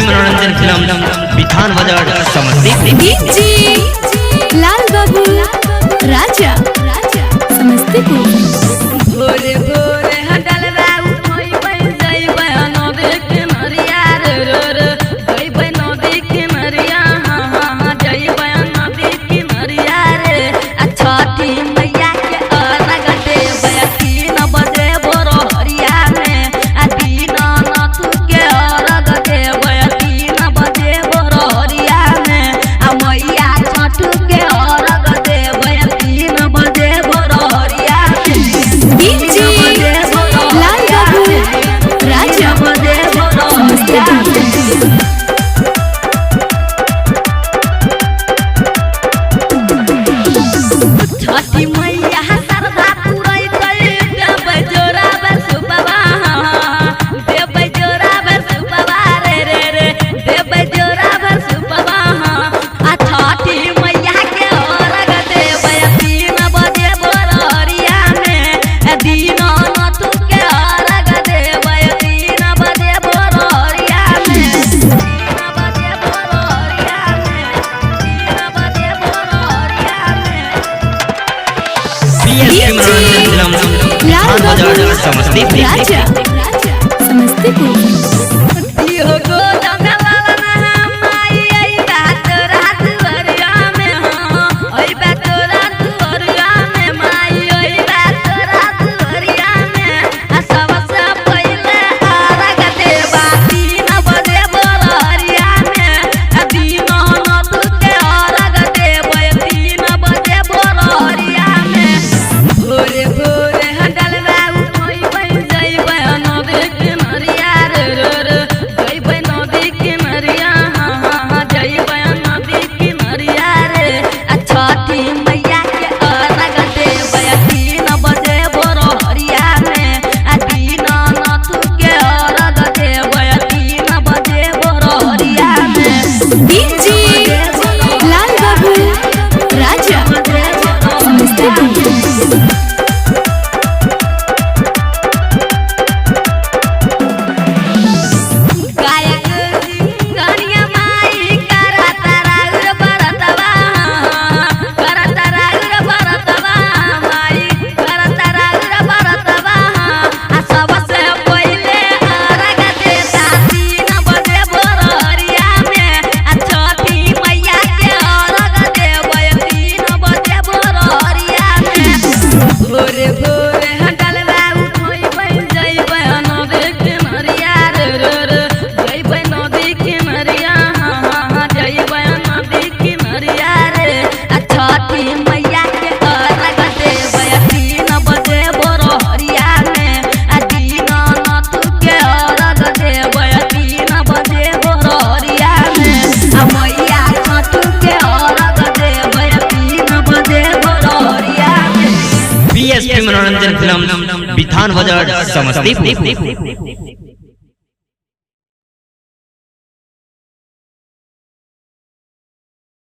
मनोरंजन फिल्म बिथान बाजार समस्तीपुर। लाल बाबू राजा समस्तीपुर। भोरे भोरे हडलवा उठोई बन जाई बयानो देख मरिया रे रे गई बनो देख मरिया हां जाई बयानो देख मरिया रे छठी मैया के अलग दे बयती न बजे भोरो हरिया में दीन नाथ के अलग दे बयती न बजे भोरो हरिया में मैया छठ के अलग दे बयती न बजे भोरो हरिया में लाल बाबू राजा समस्तीपुर। छठी मैया सरधा पुरई गई देबै जोरा बसुबा देबै जोरा बसुबा रे देबै जोरा बसुबा छठी मैया के अर्घ देबै 3 बजे भोरहरिया में दीन नाथ के अर्घ देबै 3 बजे भोरहरिया में 3 बजे भोरहरिया में 3 बजे भोरहरिया में मनोरंजन फिल्म लाल बिथान बाजार बाबू समस्तीपुर। राजा समस्तीपुर। दियो गो जंगलवा में माई आई बात रात भरिया में आई बात रात भरिया में माई आई बात रात भरिया में सबसे पहले अर्घ देबा 3 बजे भोरहरिया में दीन नाथ के अर्घ देबै 3 बजे भोरहरिया में भोरे भोरे हडलवा उठोई बन जाई बयानो देख मरिया रे गई बनो देख मरिया हां जाई बयानो देख मरिया रे छठी मैया के अलग देबै 3 बजे भोरहरिया में दीन नाथ के अलग देबै 3 बजे भोरहरिया में लाल बाबू राजा समस्तीपुर। गायक सिंगनिया माई करता राउर बरतवा माई करता राउर बरतवा सबसे पहले अर्घ देता 3 बजे भोरहरिया में छठी मैया के अर्घ देबै 3 बजे भोरहरिया में भोरे भोरे हडलवा उठोई बन जाई बयानो देख मरिया रे गई बनो देख मरिया हां जाई बयानो देख मरिया रे छठी मैया के अर्घ देबै 3 बजे भोरहरिया में दीन नाथ के अर्घ देबै 3 बजे भोरहरिया में मैया छठ के अर्घ देबै 3 बजे भोरहरिया में मनोरंजन फिल्म बिथान बाजार समस्तीपुर।